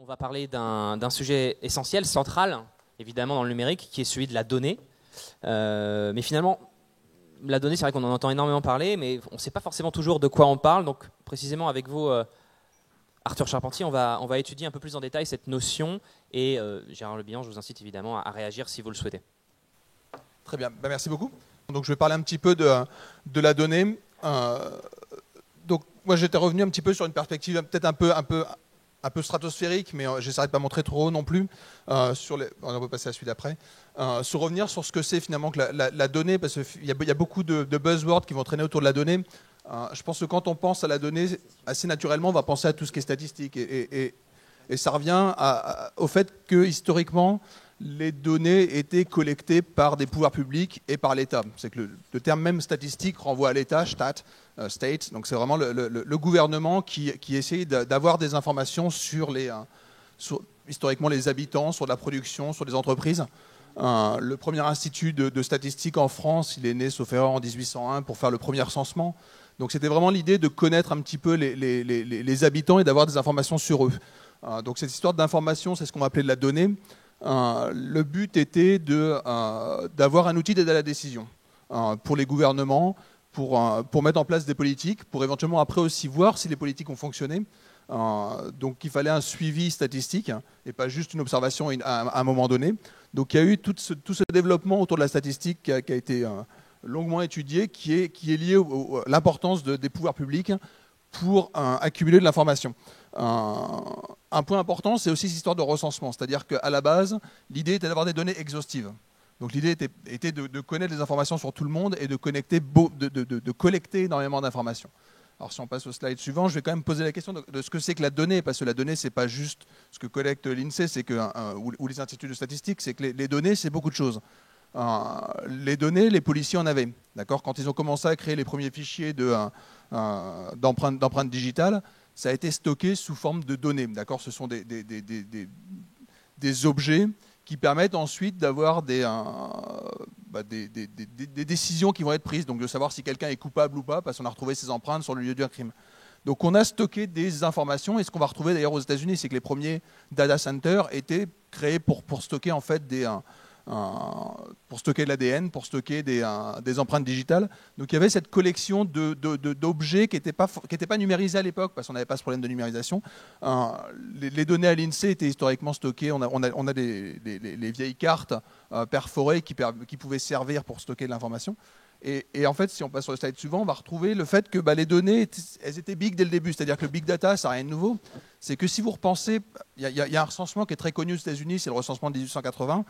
On va parler d'un sujet essentiel, central, évidemment dans le numérique, qui est celui de la donnée. Mais finalement, la donnée, c'est vrai qu'on en entend énormément parler, mais on ne sait pas forcément toujours de quoi on parle. Donc précisément avec vous, Arthur Charpentier, on va étudier un peu plus en détail cette notion. Et Gérard Le Bihan, je vous incite évidemment à réagir si vous le souhaitez. Très bien, merci beaucoup. Donc je vais parler un petit peu de la donnée. Donc moi j'étais revenu un petit peu sur une perspective peut-être un peu stratosphérique, mais j'essaierai de pas montrer trop haut non plus. On va passer à celui d'après. Sur revenir sur ce que c'est finalement que la donnée, parce qu'il y a beaucoup de buzzwords qui vont traîner autour de la donnée. Je pense que quand on pense à la donnée, assez naturellement, on va penser à tout ce qui est statistique. Et ça revient au fait que historiquement, les données étaient collectées par des pouvoirs publics et par l'État. C'est que le terme même statistique renvoie à l'État, state. Donc c'est vraiment le gouvernement qui essaye d'avoir des informations sur historiquement les habitants, sur la production, sur les entreprises. Le premier institut de statistique en France, il est né, sauf erreur, en 1801 pour faire le premier recensement. Donc c'était vraiment l'idée de connaître un petit peu les habitants et d'avoir des informations sur eux. Donc cette histoire d'information, c'est ce qu'on va appeler de la donnée. Le but était d'avoir un outil d'aide à la décision pour les gouvernements, pour mettre en place des politiques, pour éventuellement après aussi voir si les politiques ont fonctionné. Donc il fallait un suivi statistique et pas juste une observation à un moment donné. Donc il y a eu tout ce développement autour de la statistique qui a été longuement étudié, qui est lié à l'importance des pouvoirs publics pour accumuler de l'information. Un point important, c'est aussi cette histoire de recensement. C'est-à-dire qu'à la base, l'idée était d'avoir des données exhaustives. Donc l'idée était de connaître les informations sur tout le monde et de collecter énormément d'informations. Alors si on passe au slide suivant, je vais quand même poser la question de ce que c'est que la donnée, parce que la donnée, c'est pas juste ce que collecte l'INSEE ou les instituts de statistique, c'est que les données, c'est beaucoup de choses. Les données, les policiers en avaient. D'accord ? Quand ils ont commencé à créer les premiers fichiers d'empreintes digitales, ça a été stocké sous forme de données. D'accord ? Ce sont des objets qui permettent ensuite d'avoir des décisions qui vont être prises, donc de savoir si quelqu'un est coupable ou pas, parce qu'on a retrouvé ses empreintes sur le lieu du crime. Donc on a stocké des informations, et ce qu'on va retrouver d'ailleurs aux États-Unis, c'est que les premiers data centers étaient créés pour stocker en fait pour stocker de l'ADN, pour stocker des empreintes digitales. Donc il y avait cette collection d'objets qui n'étaient pas numérisés à l'époque, parce qu'on n'avait pas ce problème de numérisation. Les données à l'INSEE étaient historiquement stockées. On a les vieilles cartes perforées qui pouvaient servir pour stocker de l'information. Et en fait, si on passe sur le slide suivant, on va retrouver le fait que les données, elles étaient big dès le début. C'est-à-dire que le big data, ça n'a rien de nouveau. C'est que si vous repensez, il y a un recensement qui est très connu aux États-Unis, c'est le recensement de 1880.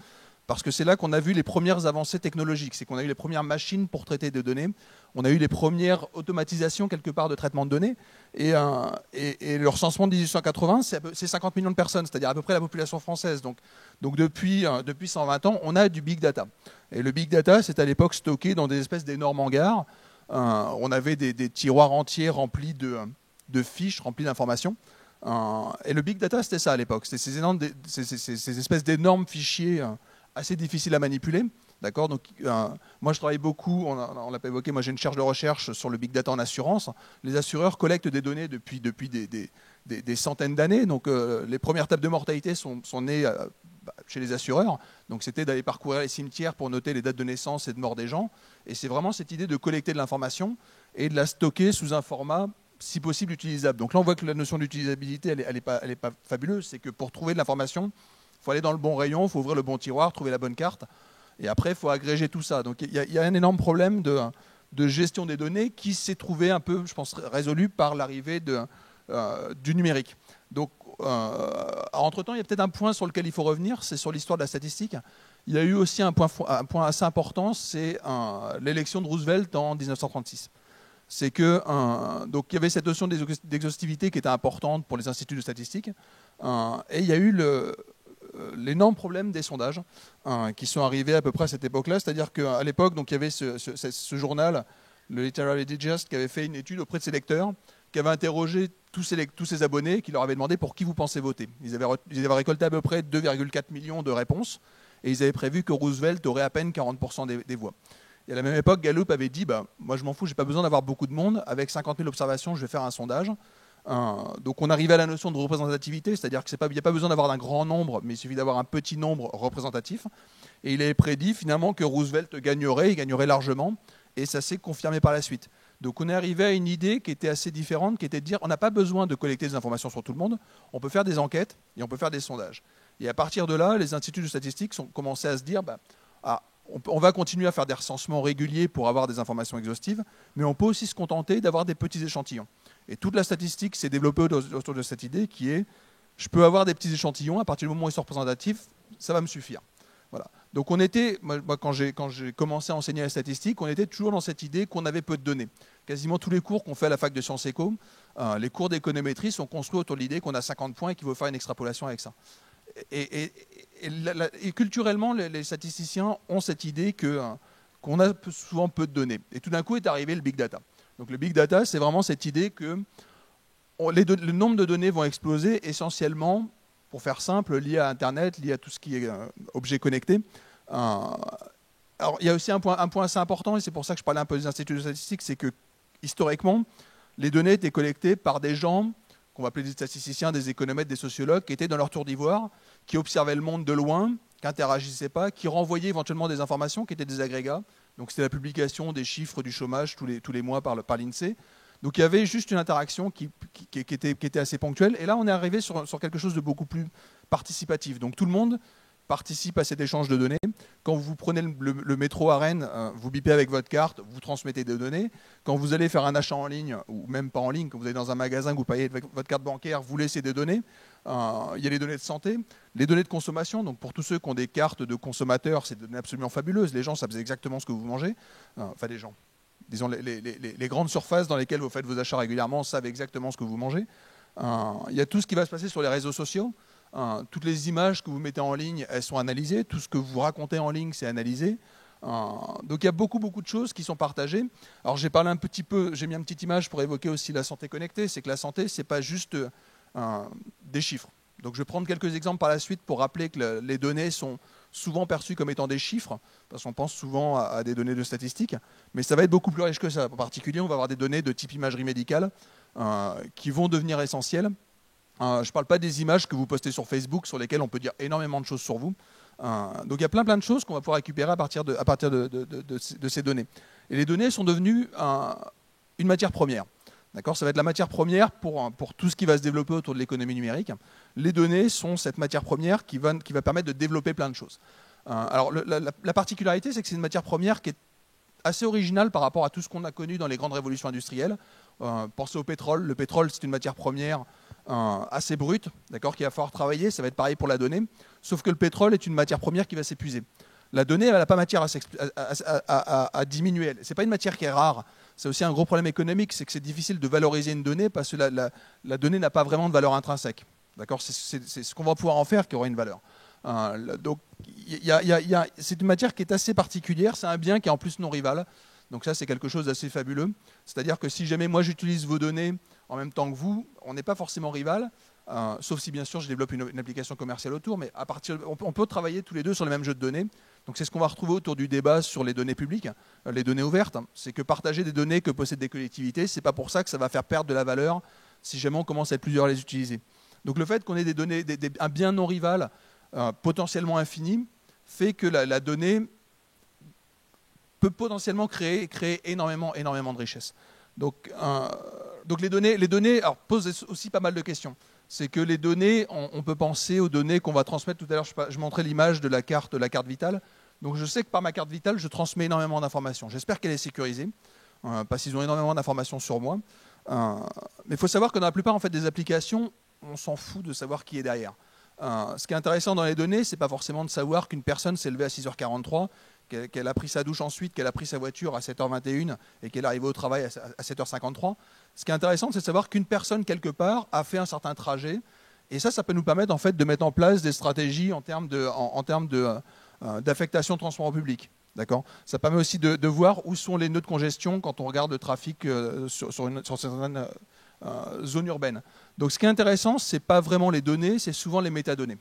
Parce que c'est là qu'on a vu les premières avancées technologiques. C'est qu'on a eu les premières machines pour traiter des données. On a eu les premières automatisations, quelque part, de traitement de données. Et le recensement de 1880, c'est 50 millions de personnes, c'est-à-dire à peu près la population française. Donc depuis 120 ans, on a du big data. Et le big data, c'est à l'époque stocké dans des espèces d'énormes hangars. On avait des tiroirs entiers remplis de fiches, remplis d'informations. Et le big data, c'était ça à l'époque. C'était ces espèces d'énormes fichiers assez difficile à manipuler, d'accord. Donc, moi, je travaille beaucoup, on l'a pas évoqué, moi j'ai une charge de recherche sur le big data en assurance. Les assureurs collectent des données depuis des centaines d'années. Donc, les premières tables de mortalité sont nées chez les assureurs. Donc, c'était d'aller parcourir les cimetières pour noter les dates de naissance et de mort des gens. Et c'est vraiment cette idée de collecter de l'information et de la stocker sous un format, si possible, utilisable. Donc là, on voit que la notion d'utilisabilité, elle est pas fabuleuse. C'est que pour trouver de l'information, il faut aller dans le bon rayon, il faut ouvrir le bon tiroir, trouver la bonne carte. Et après, il faut agréger tout ça. Donc il y a un énorme problème de gestion des données qui s'est trouvé un peu, je pense, résolu par l'arrivée du numérique. Donc, entre-temps, il y a peut-être un point sur lequel il faut revenir, c'est sur l'histoire de la statistique. Il y a eu aussi un point assez important, c'est l'élection de Roosevelt en 1936. C'est que donc il y avait cette notion d'exhaustivité qui était importante pour les instituts de statistique. Et il y a eu l'énorme problème des sondages qui sont arrivés à peu près à cette époque-là. C'est-à-dire qu'à l'époque, donc, il y avait ce journal, le Literary Digest, qui avait fait une étude auprès de ses lecteurs, qui avait interrogé tous ses abonnés, qui leur avait demandé pour qui vous pensez voter. Ils avaient récolté à peu près 2,4 millions de réponses, et ils avaient prévu que Roosevelt aurait à peine 40% des voix. Et à la même époque, Gallup avait dit moi je m'en fous, j'ai pas besoin d'avoir beaucoup de monde. Avec 50 000 observations, je vais faire un sondage. Donc on arrivait à la notion de représentativité, c'est-à-dire qu'il n'y a pas besoin d'avoir d'un grand nombre, mais il suffit d'avoir un petit nombre représentatif. Et il avait prédit finalement que Roosevelt gagnerait, il gagnerait largement, et ça s'est confirmé par la suite. Donc on est arrivé à une idée qui était assez différente, qui était de dire on n'a pas besoin de collecter des informations sur tout le monde, on peut faire des enquêtes et on peut faire des sondages. Et à partir de là, les instituts de statistique ont commencé à se dire on va continuer à faire des recensements réguliers pour avoir des informations exhaustives, mais on peut aussi se contenter d'avoir des petits échantillons. Et toute la statistique s'est développée autour de cette idée qui est je peux avoir des petits échantillons, à partir du moment où ils sont représentatifs, ça va me suffire. Voilà. Donc on était, moi quand j'ai commencé à enseigner la statistique, on était toujours dans cette idée qu'on avait peu de données. Quasiment tous les cours qu'on fait à la fac de Sciences Éco, les cours d'économétrie sont construits autour de l'idée qu'on a 50 points et qu'il faut faire une extrapolation avec ça. Et culturellement, les statisticiens ont cette idée qu'on a souvent peu de données. Et tout d'un coup est arrivé le big data. Donc le big data, c'est vraiment cette idée que le nombre de données vont exploser essentiellement, pour faire simple, lié à Internet, lié à tout ce qui est objet connecté. Alors il y a aussi un point assez important, et c'est pour ça que je parlais un peu des instituts de statistique, c'est que historiquement, les données étaient collectées par des gens qu'on va appeler des statisticiens, des économètres, des sociologues, qui étaient dans leur tour d'ivoire, qui observaient le monde de loin, qui n'interagissaient pas, qui renvoyaient éventuellement des informations, qui étaient des agrégats. Donc c'était la publication des chiffres du chômage tous les mois par l'INSEE. Donc il y avait juste une interaction qui était assez ponctuelle. Et là, on est arrivé sur quelque chose de beaucoup plus participatif. Donc tout le monde participe à cet échange de données. Quand vous prenez le métro à Rennes, vous bipez avec votre carte, vous transmettez des données. Quand vous allez faire un achat en ligne, ou même pas en ligne, quand vous allez dans un magasin, que vous payez avec votre carte bancaire, vous laissez des données. Il y a les données de santé, les données de consommation. Donc pour tous ceux qui ont des cartes de consommateurs, c'est des données absolument fabuleuses. Les gens savent exactement ce que vous mangez. Enfin, les gens. Disons, les grandes surfaces dans lesquelles vous faites vos achats régulièrement savent exactement ce que vous mangez. Il y a tout ce qui va se passer sur les réseaux sociaux. Toutes les images que vous mettez en ligne, elles sont analysées. Tout ce que vous racontez en ligne, c'est analysé. Donc il y a beaucoup de choses qui sont partagées. Alors j'ai parlé un petit peu, j'ai mis une petite image pour évoquer aussi la santé connectée. C'est que la santé, c'est pas juste des chiffres. Donc je vais prendre quelques exemples par la suite pour rappeler que les données sont souvent perçues comme étant des chiffres, parce qu'on pense souvent à des données de statistiques, mais ça va être beaucoup plus riche que ça. En particulier, on va avoir des données de type imagerie médicale qui vont devenir essentielles. Je ne parle pas des images que vous postez sur Facebook, sur lesquelles on peut dire énormément de choses sur vous. Donc il y a plein de choses qu'on va pouvoir récupérer à partir de ces données. Et les données sont devenues une matière première. D'accord, ça va être la matière première pour tout ce qui va se développer autour de l'économie numérique. Les données sont cette matière première qui va permettre de développer plein de choses. Alors la particularité, c'est que c'est une matière première qui est assez originale par rapport à tout ce qu'on a connu dans les grandes révolutions industrielles. Pensez au pétrole. Le pétrole, c'est une matière première assez brute, d'accord, qu'il va falloir travailler. Ça va être pareil pour la donnée. Sauf que le pétrole est une matière première qui va s'épuiser. La donnée, elle n'a pas matière à diminuer. Ce n'est pas une matière qui est rare. C'est aussi un gros problème économique, c'est que c'est difficile de valoriser une donnée parce que la donnée n'a pas vraiment de valeur intrinsèque. D'accord, c'est ce qu'on va pouvoir en faire qui aura une valeur. Donc, c'est une matière qui est assez particulière. C'est un bien qui est en plus non rival. Donc ça, c'est quelque chose d'assez fabuleux. C'est-à-dire que si jamais moi j'utilise vos données en même temps que vous, on n'est pas forcément rival. Sauf si bien sûr je développe une application commerciale autour, mais on peut travailler tous les deux sur le même jeu de données. Donc c'est ce qu'on va retrouver autour du débat sur les données publiques, les données ouvertes. C'est que partager des données que possèdent des collectivités, c'est pas pour ça que ça va faire perdre de la valeur si jamais on commence à être plusieurs à les utiliser. Donc le fait qu'on ait des données, un bien non rival potentiellement infini, fait que la donnée peut potentiellement créer énormément de richesses. Donc les données posent aussi pas mal de questions. C'est que les données, on peut penser aux données qu'on va transmettre. Tout à l'heure, je montrais l'image de la carte vitale. Donc je sais que par ma carte vitale, je transmets énormément d'informations. J'espère qu'elle est sécurisée, parce qu'ils ont énormément d'informations sur moi. Mais il faut savoir que dans la plupart en fait, des applications, on s'en fout de savoir qui est derrière. Ce qui est intéressant dans les données, c'est pas forcément de savoir qu'une personne s'est levée à 6h43, qu'elle a pris sa douche ensuite, qu'elle a pris sa voiture à 7h21 et qu'elle est arrivée au travail à 7h53. Ce qui est intéressant, c'est de savoir qu'une personne, quelque part, a fait un certain trajet. Et ça peut nous permettre en fait, de mettre en place des stratégies en termes d'affectation de transport en public. D'accord. Ça permet aussi de voir où sont les nœuds de congestion quand on regarde le trafic sur certaines zones urbaines. Donc ce qui est intéressant, ce n'est pas vraiment les données, c'est souvent les métadonnées.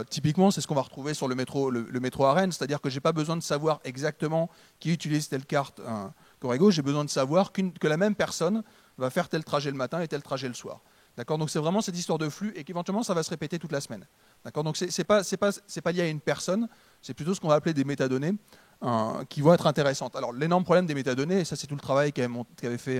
Typiquement, c'est ce qu'on va retrouver sur le métro à Rennes, c'est-à-dire que je n'ai pas besoin de savoir exactement qui utilise telle carte Corrego, j'ai besoin de savoir que la même personne va faire tel trajet le matin et tel trajet le soir. D'accord, donc c'est vraiment cette histoire de flux et qu'éventuellement ça va se répéter toute la semaine. D'accord, donc c'est pas lié à une personne, c'est plutôt ce qu'on va appeler des métadonnées qui vont être intéressantes. Alors l'énorme problème des métadonnées, et ça c'est tout le travail qu'avait fait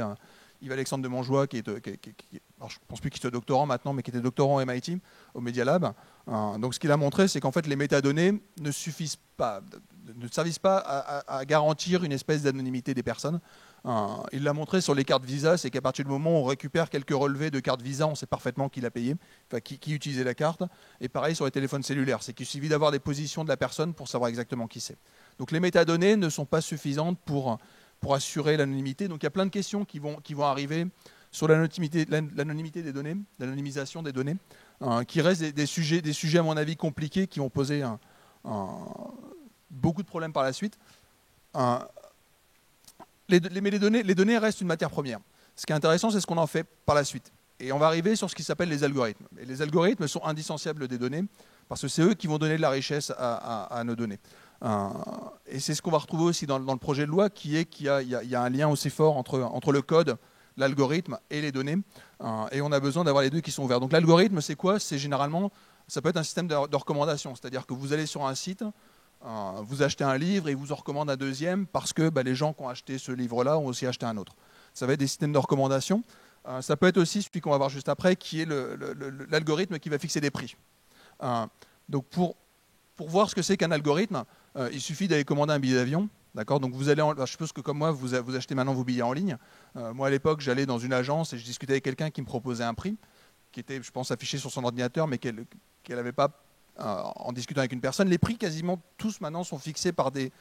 Yves-Alexandre de Montjoie, alors je ne pense plus qu'il soit doctorant maintenant, mais qui était doctorant au MIT, au Media Lab. Donc ce qu'il a montré, c'est qu'en fait les métadonnées ne servissent pas à garantir une espèce d'anonymité des personnes. Il l'a montré sur les cartes Visa, c'est qu'à partir du moment où on récupère quelques relevés de carte Visa, on sait parfaitement qui l'a payé, enfin qui utilisait la carte. Et pareil sur les téléphones cellulaires, c'est qu'il suffit d'avoir des positions de la personne pour savoir exactement qui c'est. Donc les métadonnées ne sont pas suffisantes pour assurer l'anonymité. Donc il y a plein de questions qui vont arriver sur l'anonymité des données, l'anonymisation des données, qui restent des sujets à mon avis compliqués qui vont poser beaucoup de problèmes par la suite. Mais les données restent une matière première. Ce qui est intéressant, c'est ce qu'on en fait par la suite. Et on va arriver sur ce qui s'appelle les algorithmes. Et les algorithmes sont indissociables des données parce que c'est eux qui vont donner de la richesse à nos données. Et c'est ce qu'on va retrouver aussi dans le projet de loi, qu'il y a un lien aussi fort entre le code, l'algorithme et les données. Et on a besoin d'avoir les deux qui sont ouverts. Donc l'algorithme, c'est quoi? C'est généralement, ça peut être un système de recommandation. C'est-à-dire que vous allez sur un site, vous achetez un livre et il vous en recommande un deuxième parce que les gens qui ont acheté ce livre-là ont aussi acheté un autre. Ça va être des systèmes de recommandation. Ça peut être aussi celui qu'on va voir juste après, qui est l'algorithme qui va fixer des prix. Donc pour voir ce que c'est qu'un algorithme, il suffit d'aller commander un billet d'avion. D'accord, donc vous allez, je suppose que comme moi, vous achetez maintenant vos billets en ligne. Moi, à l'époque, j'allais dans une agence et je discutais avec quelqu'un qui me proposait un prix, qui était, je pense, affiché sur son ordinateur, mais qu'elle n'avait pas en discutant avec une personne. Les prix, quasiment tous maintenant, sont fixés par des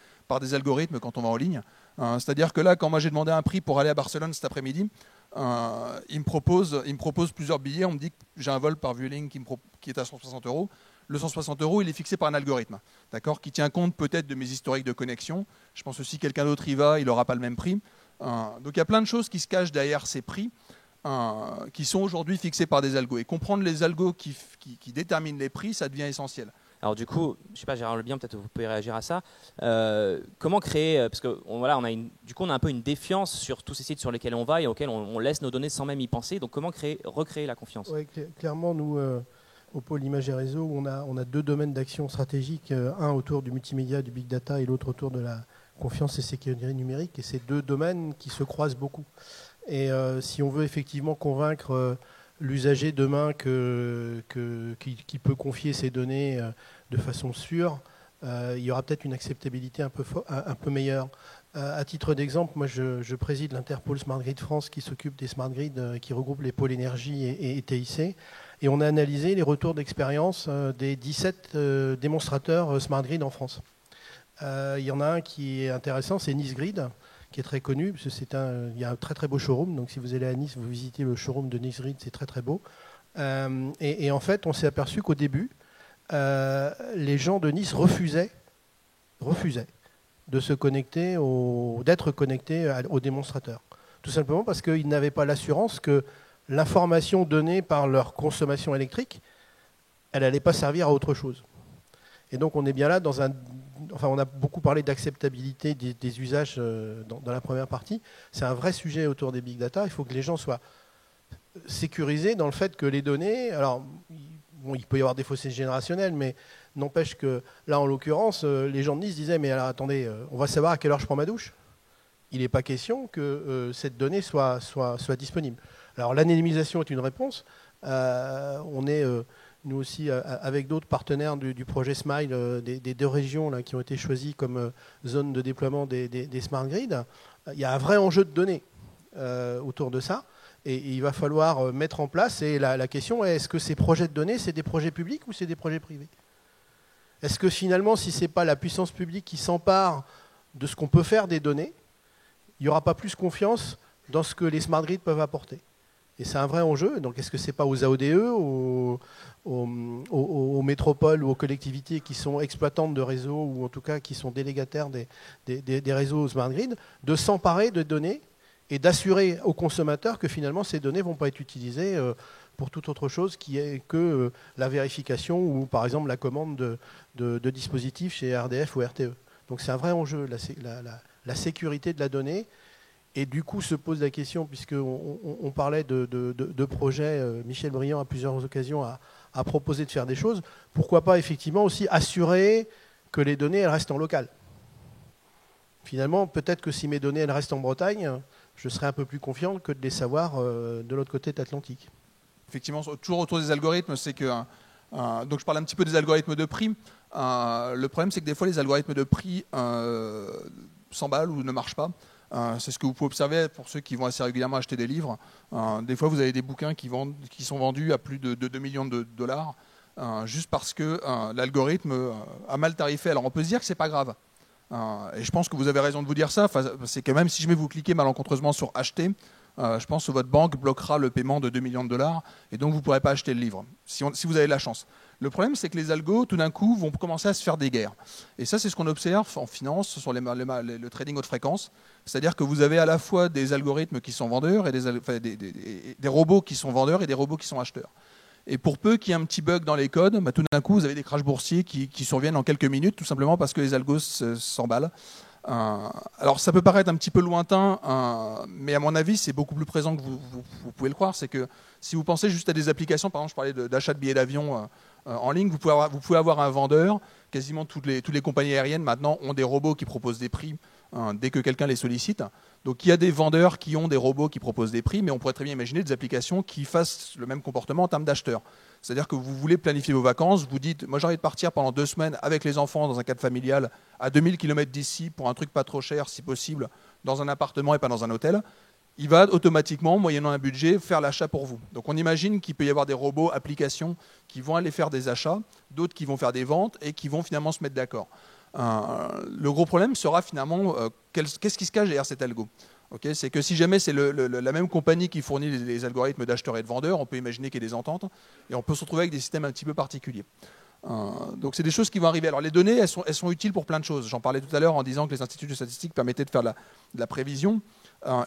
algorithmes quand on va en ligne. C'est-à-dire que là, quand moi j'ai demandé un prix pour aller à Barcelone cet après-midi, il me propose plusieurs billets. On me dit que j'ai un vol par Vueling qui est à 160 €. Le 160 €, il est fixé par un algorithme, d'accord, qui tient compte peut-être de mes historiques de connexion. Je pense aussi que quelqu'un d'autre y va, il n'aura pas le même prix. Donc il y a plein de choses qui se cachent derrière ces prix, qui sont aujourd'hui fixés par des algos. Et comprendre les algos qui déterminent les prix, ça devient essentiel. Alors du coup, je ne sais pas, Gérard Lebien, peut-être vous pouvez réagir à ça. Comment créer, parce que voilà, on a un peu une défiance sur tous ces sites sur lesquels on va et auxquels on laisse nos données sans même y penser. Donc comment recréer la confiance? Oui, clairement, nous, au pôle Images et Réseaux, on a deux domaines d'action stratégique, un autour du multimédia, du big data, et l'autre autour de la confiance et sécurité numérique. Et c'est deux domaines qui se croisent beaucoup. Et si on veut effectivement convaincre l'usager demain qui peut confier ses données de façon sûre, il y aura peut-être une acceptabilité un peu meilleure. À titre d'exemple, moi je préside l'Interpol Smart Grid France qui s'occupe des smart grids qui regroupe les pôles énergie et TIC. Et on a analysé les retours d'expérience des 17 démonstrateurs smart grid en France. Il y en a un qui est intéressant, c'est Nice Grid, qui est très connu, parce que il y a un très très beau showroom. Donc si vous allez à Nice, vous visitez le showroom de Nice Grid, c'est très très beau. Et en fait, on s'est aperçu qu'au début, les gens de Nice refusaient de se connecter, d'être connectés aux démonstrateurs. Tout simplement parce qu'ils n'avaient pas l'assurance que l'information donnée par leur consommation électrique, elle n'allait pas servir à autre chose. Et donc on est bien là on a beaucoup parlé d'acceptabilité des usages dans la première partie. C'est un vrai sujet autour des big data. Il faut que les gens soient sécurisés dans le fait que les données, alors il peut y avoir des fossés générationnels, mais n'empêche que là en l'occurrence, les gens de Nice disaient mais alors attendez, on va savoir à quelle heure je prends ma douche. Il n'est pas question que cette donnée soit disponible. Alors l'anonymisation est une réponse. On est nous aussi avec d'autres partenaires du projet Smile des deux régions là, qui ont été choisies comme zone de déploiement des smart grids. Il y a un vrai enjeu de données autour de ça. Et il va falloir mettre en place. Et la question est, est-ce que ces projets de données, c'est des projets publics ou c'est des projets privés? Est-ce que finalement, si ce n'est pas la puissance publique qui s'empare de ce qu'on peut faire des données, il n'y aura pas plus confiance dans ce que les smart grids peuvent apporter? Et c'est un vrai enjeu. Donc, est-ce que ce n'est pas aux AODE, aux métropoles ou aux collectivités qui sont exploitantes de réseaux ou en tout cas qui sont délégataires des réseaux smart grid de s'emparer de données et d'assurer aux consommateurs que finalement ces données ne vont pas être utilisées pour toute autre chose qui est que la vérification ou par exemple la commande de dispositifs chez RDF ou RTE. Donc c'est un vrai enjeu, la sécurité de la donnée. Et du coup se pose la question, puisqu'on parlait de projets, Michel Briand à plusieurs occasions a proposé de faire des choses, pourquoi pas effectivement aussi assurer que les données elles restent en local. Finalement, peut-être que si mes données elles restent en Bretagne, je serais un peu plus confiant que de les savoir de l'autre côté de l'Atlantique. Effectivement, toujours autour des algorithmes, c'est que donc je parle un petit peu des algorithmes de prix. Le problème, c'est que des fois, les algorithmes de prix s'emballent ou ne marchent pas. C'est ce que vous pouvez observer pour ceux qui vont assez régulièrement acheter des livres. Des fois, vous avez des bouquins qui sont vendus à plus de 2 millions de dollars juste parce que l'algorithme a mal tarifé. Alors, on peut se dire que c'est pas grave. Et je pense que vous avez raison de vous dire ça. C'est que même si jamais vous cliquez malencontreusement sur acheter, je pense que votre banque bloquera le paiement de 2 millions de dollars et donc vous ne pourrez pas acheter le livre, si vous avez de la chance. Le problème, c'est que les algos, tout d'un coup, vont commencer à se faire des guerres. Et ça, c'est ce qu'on observe en finance sur le trading haute fréquence. C'est-à-dire que vous avez à la fois des algorithmes qui sont vendeurs et des robots qui sont vendeurs et des robots qui sont acheteurs. Et pour peu qu'il y ait un petit bug dans les codes, tout d'un coup, vous avez des crashs boursiers qui surviennent en quelques minutes, tout simplement parce que les algos s'emballent. Alors ça peut paraître un petit peu lointain, mais à mon avis c'est beaucoup plus présent que vous pouvez le croire. C'est que si vous pensez juste à des applications, par exemple je parlais d'achat de billets d'avion en ligne, vous pouvez avoir un vendeur. Quasiment toutes les compagnies aériennes maintenant ont des robots qui proposent des prix dès que quelqu'un les sollicite. Donc il y a des vendeurs qui ont des robots qui proposent des prix, mais on pourrait très bien imaginer des applications qui fassent le même comportement en termes d'acheteurs. C'est-à-dire que vous voulez planifier vos vacances, vous dites, moi j'ai envie de partir pendant 2 semaines avec les enfants dans un cadre familial à 2000 km d'ici pour un truc pas trop cher si possible, dans un appartement et pas dans un hôtel. Il va automatiquement, moyennant un budget, faire l'achat pour vous. Donc on imagine qu'il peut y avoir des robots, applications qui vont aller faire des achats, d'autres qui vont faire des ventes et qui vont finalement se mettre d'accord. Le gros problème sera finalement qu'est-ce qui se cache derrière cet algo. Okay, c'est que si jamais c'est la même compagnie qui fournit les algorithmes d'acheteurs et de vendeurs, on peut imaginer qu'il y ait des ententes et on peut se retrouver avec des systèmes un petit peu particuliers. Donc c'est des choses qui vont arriver. Alors les données, elles sont utiles pour plein de choses. J'en parlais tout à l'heure en disant que les instituts de statistique permettaient de faire de la prévision.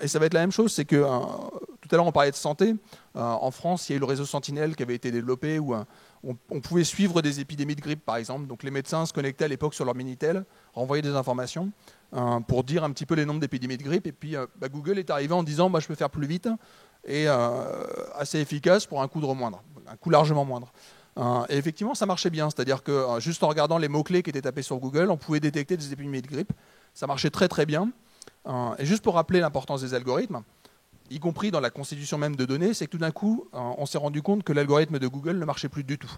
Et ça va être la même chose, c'est que tout à l'heure on parlait de santé. En France, il y a eu le réseau Sentinelle qui avait été développé où on pouvait suivre des épidémies de grippe par exemple. Donc les médecins se connectaient à l'époque sur leur Minitel, renvoyaient des informations pour dire un petit peu les nombres d'épidémies de grippe. Et puis Google est arrivé en disant je peux faire plus vite et assez efficace pour un coût moindre, un coût largement moindre. Et effectivement, ça marchait bien. C'est-à-dire que juste en regardant les mots-clés qui étaient tapés sur Google, on pouvait détecter des épidémies de grippe. Ça marchait très très bien. Et juste pour rappeler l'importance des algorithmes, y compris dans la constitution même de données, c'est que tout d'un coup, on s'est rendu compte que l'algorithme de Google ne marchait plus du tout.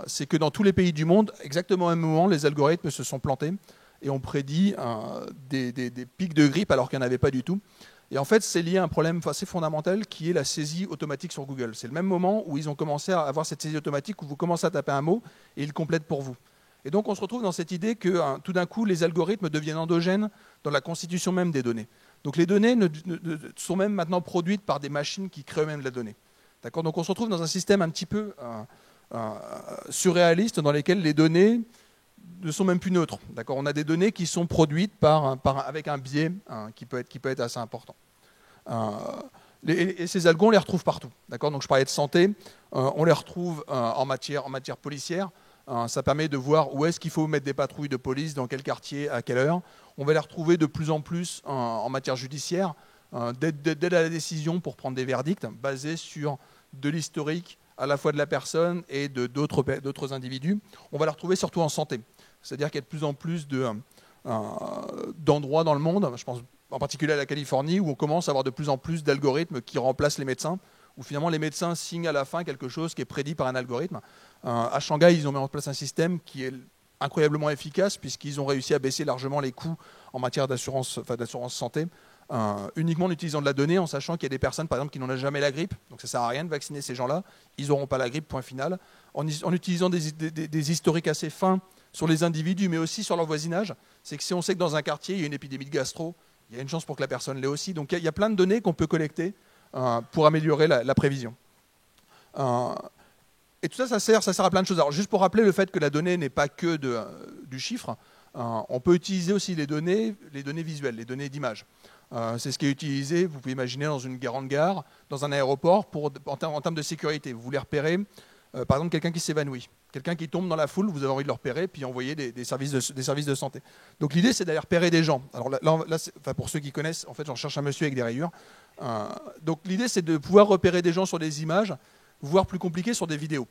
C'est que dans tous les pays du monde, exactement au même moment, les algorithmes se sont plantés et ont prédit des pics de grippe alors qu'il n'y en avait pas du tout. Et en fait, c'est lié à un problème assez fondamental qui est la saisie automatique sur Google. C'est le même moment où ils ont commencé à avoir cette saisie automatique où vous commencez à taper un mot et ils complètent pour vous. Et donc on se retrouve dans cette idée que tout d'un coup, les algorithmes deviennent endogènes dans la constitution même des données. Donc les données sont même maintenant produites par des machines qui créent eux-mêmes la donnée. D'accord ? Donc on se retrouve dans un système un petit peu surréaliste dans lequel les données ne sont même plus neutres. D'accord ? On a des données qui sont produites avec un biais qui peut être assez important. Et ces algos, on les retrouve partout. D'accord ? Donc je parlais de santé, on les retrouve en matière policière. Ça permet de voir où est-ce qu'il faut mettre des patrouilles de police, dans quel quartier, à quelle heure. On va les retrouver de plus en plus en matière judiciaire, d'aide à la décision pour prendre des verdicts basés sur de l'historique à la fois de la personne et d'autres individus. On va les retrouver surtout en santé. C'est-à-dire qu'il y a de plus en plus d'endroits dans le monde, je pense en particulier à la Californie, où on commence à avoir de plus en plus d'algorithmes qui remplacent les médecins, où finalement les médecins signent à la fin quelque chose qui est prédit par un algorithme. À Shanghai, ils ont mis en place un système qui est incroyablement efficace puisqu'ils ont réussi à baisser largement les coûts en matière d'assurance santé, uniquement en utilisant de la donnée, en sachant qu'il y a des personnes, par exemple, qui n'ont jamais la grippe, donc ça ne sert à rien de vacciner ces gens-là, ils n'auront pas la grippe, point final, en utilisant des historiques assez fins sur les individus, mais aussi sur leur voisinage. C'est que si on sait que dans un quartier, il y a une épidémie de gastro, il y a une chance pour que la personne l'ait aussi. Donc il y a plein de données qu'on peut collecter pour améliorer la prévision. Et tout ça, ça sert à plein de choses. Alors, juste pour rappeler le fait que la donnée n'est pas que du chiffre, on peut utiliser aussi les données visuelles, les données d'image. C'est ce qui est utilisé, vous pouvez imaginer, dans une grande gare, dans un aéroport, en termes de sécurité. Vous voulez repérer, par exemple, quelqu'un qui s'évanouit. Quelqu'un qui tombe dans la foule, vous avez envie de le repérer, puis envoyer des services de santé. Donc l'idée, c'est d'aller repérer des gens. Alors là, pour ceux qui connaissent, en fait, j'en cherche un monsieur avec des rayures. Donc l'idée, c'est de pouvoir repérer des gens sur des images, voire plus compliqué, sur des vidéos.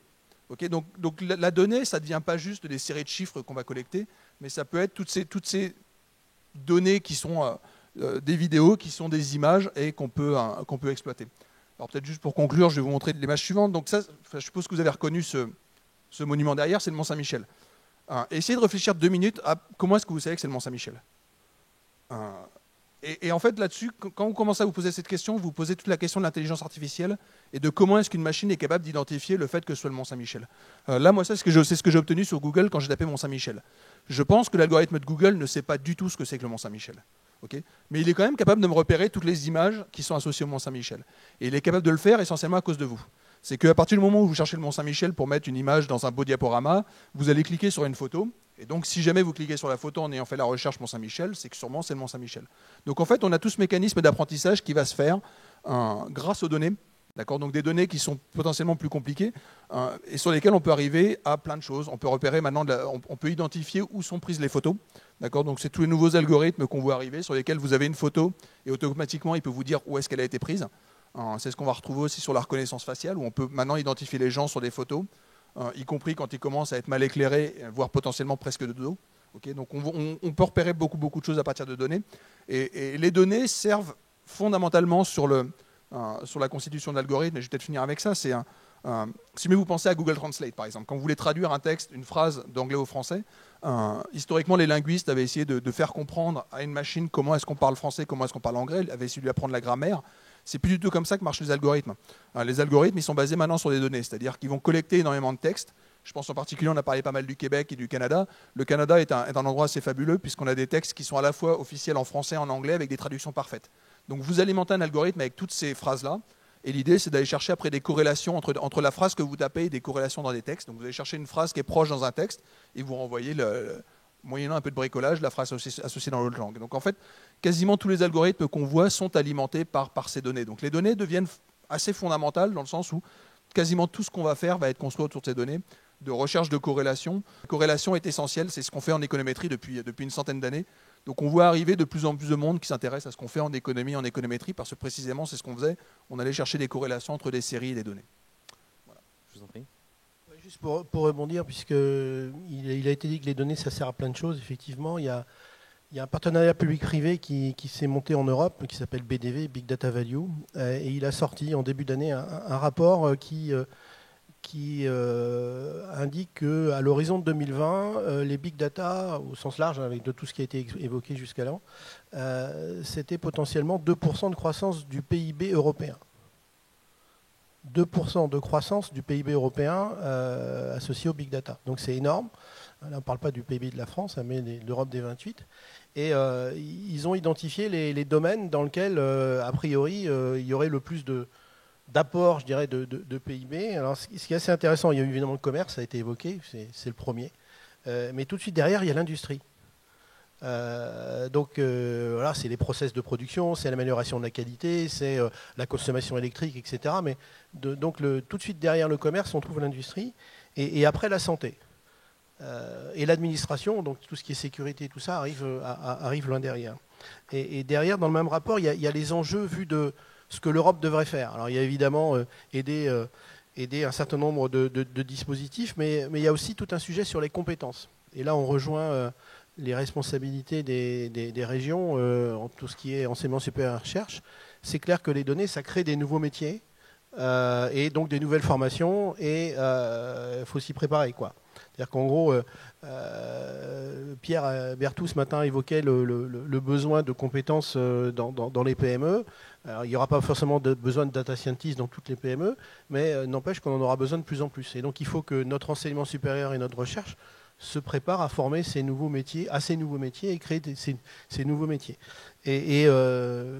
Okay, donc la donnée, ça ne devient pas juste des séries de chiffres qu'on va collecter, mais ça peut être toutes ces données qui sont des vidéos, qui sont des images et qu'on peut exploiter. Alors peut-être juste pour conclure, je vais vous montrer l'image suivante. Donc ça, je suppose que vous avez reconnu ce monument derrière, c'est le Mont Saint-Michel. Essayez de réfléchir 2 minutes à comment est-ce que vous savez que c'est le Mont Saint-Michel. Et en fait, là-dessus, quand vous commencez à vous poser cette question, vous posez toute la question de l'intelligence artificielle et de comment est-ce qu'une machine est capable d'identifier le fait que ce soit le Mont Saint-Michel. Là, moi, c'est ce que j'ai obtenu sur Google quand j'ai tapé Mont Saint-Michel. Je pense que l'algorithme de Google ne sait pas du tout ce que c'est que le Mont Saint-Michel. Okay, mais il est quand même capable de me repérer toutes les images qui sont associées au Mont Saint-Michel. Et il est capable de le faire essentiellement à cause de vous. C'est qu'à partir du moment où vous cherchez le Mont Saint-Michel pour mettre une image dans un beau diaporama, vous allez cliquer sur une photo. Et donc, si jamais vous cliquez sur la photo en ayant fait la recherche Mont Saint-Michel, c'est que sûrement c'est le Mont Saint-Michel. Donc, en fait, on a tout ce mécanisme d'apprentissage qui va se faire grâce aux données. D'accord, donc des données qui sont potentiellement plus compliquées et sur lesquelles on peut arriver à plein de choses. On peut repérer maintenant, on peut identifier où sont prises les photos. D'accord, donc c'est tous les nouveaux algorithmes qu'on voit arriver sur lesquels vous avez une photo et automatiquement il peut vous dire où est-ce qu'elle a été prise. C'est ce qu'on va retrouver aussi sur la reconnaissance faciale où on peut maintenant identifier les gens sur des photos, y compris quand ils commencent à être mal éclairés, voire potentiellement presque de dos. Okay, donc on peut repérer beaucoup de choses à partir de données. Et les données servent fondamentalement sur la constitution de l'algorithme, et je vais peut-être finir avec ça, si vous pensez à Google Translate par exemple, quand vous voulez traduire un texte, une phrase d'anglais au français, historiquement les linguistes avaient essayé de faire comprendre à une machine comment est-ce qu'on parle français, comment est-ce qu'on parle anglais, ils avaient essayé de lui apprendre la grammaire. C'est plus du tout comme ça que marchent les algorithmes. Les algorithmes, ils sont basés maintenant sur des données, c'est-à-dire qu'ils vont collecter énormément de textes. Je pense en particulier, on a parlé pas mal du Québec et du Canada. Le Canada est un endroit assez fabuleux puisqu'on a des textes qui sont à la fois officiels en français et en anglais avec des traductions parfaites. Donc vous alimentez un algorithme avec toutes ces phrases-là. Et l'idée, c'est d'aller chercher après des corrélations entre la phrase que vous tapez et des corrélations dans des textes. Donc vous allez chercher une phrase qui est proche dans un texte et vous renvoyez, moyennant un peu de bricolage, la phrase associée dans l'autre langue. Donc en fait, quasiment tous les algorithmes qu'on voit sont alimentés par ces données. Donc les données deviennent assez fondamentales dans le sens où quasiment tout ce qu'on va faire va être construit autour de ces données, de recherche de corrélation. La corrélation est essentielle, c'est ce qu'on fait en économétrie depuis une centaine d'années. Donc on voit arriver de plus en plus de monde qui s'intéresse à ce qu'on fait en économie, en économétrie, parce que précisément c'est ce qu'on faisait. On allait chercher des corrélations entre des séries et des données. Voilà. Je vous en prie. Juste pour rebondir, puisqu'il a été dit que les données, ça sert à plein de choses. Effectivement, il y a un partenariat public-privé qui s'est monté en Europe, qui s'appelle BDV, Big Data Value, et il a sorti en début d'année un rapport qui indique qu'à l'horizon de 2020, les big data, au sens large, avec de tout ce qui a été évoqué jusqu'à là, c'était potentiellement 2% de croissance du PIB européen. 2% de croissance du PIB européen associé au big data. Donc c'est énorme. Là, on ne parle pas du PIB de la France, mais de l'Europe des 28. Et ils ont identifié les domaines dans lesquels, a priori, il y aurait le plus d'apport, je dirais, de PIB. Alors, ce qui est assez intéressant, il y a évidemment le commerce, ça a été évoqué, c'est le premier. Mais tout de suite derrière, il y a l'industrie. Voilà, c'est les process de production, c'est l'amélioration de la qualité, c'est la consommation électrique, etc. Mais tout de suite derrière le commerce, on trouve l'industrie. Et après, la santé. Et l'administration, donc tout ce qui est sécurité, tout ça, arrive loin derrière. Et derrière, dans le même rapport, il y a les enjeux vus de ce que l'Europe devrait faire. Alors il y a évidemment aider un certain nombre de dispositifs, mais il y a aussi tout un sujet sur les compétences. Et là, on rejoint les responsabilités des régions en tout ce qui est enseignement supérieur et recherche. C'est clair que les données, ça crée des nouveaux métiers et donc des nouvelles formations et il faut s'y préparer, quoi. C'est-à-dire qu'en gros, Pierre Berthoud ce matin évoquait le besoin de compétences dans les PME. Alors, il n'y aura pas forcément besoin de data scientists dans toutes les PME, mais n'empêche qu'on en aura besoin de plus en plus. Et donc il faut que notre enseignement supérieur et notre recherche se préparent à former ces nouveaux métiers et créer ces nouveaux métiers. Et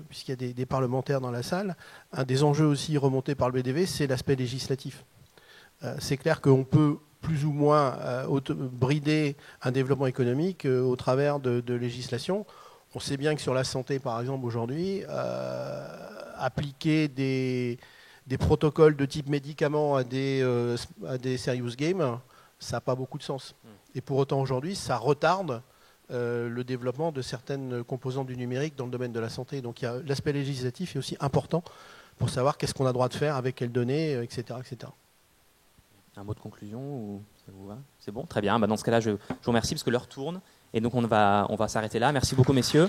puisqu'il y a des parlementaires dans la salle, un des enjeux aussi remontés par le BDV, c'est l'aspect législatif. C'est clair qu'on peut plus ou moins brider un développement économique au travers de législation. On sait bien que sur la santé, par exemple, aujourd'hui, appliquer des protocoles de type médicaments à des serious games, ça n'a pas beaucoup de sens. Et pour autant, aujourd'hui, ça retarde le développement de certaines composantes du numérique dans le domaine de la santé. Donc l'aspect législatif est aussi important pour savoir qu'est-ce qu'on a le droit de faire, avec quelles données, etc., etc. Un mot de conclusion ou ça vous va? C'est bon? Très bien. Dans ce cas-là, je vous remercie parce que l'heure tourne. Et donc, on va s'arrêter là. Merci beaucoup, messieurs.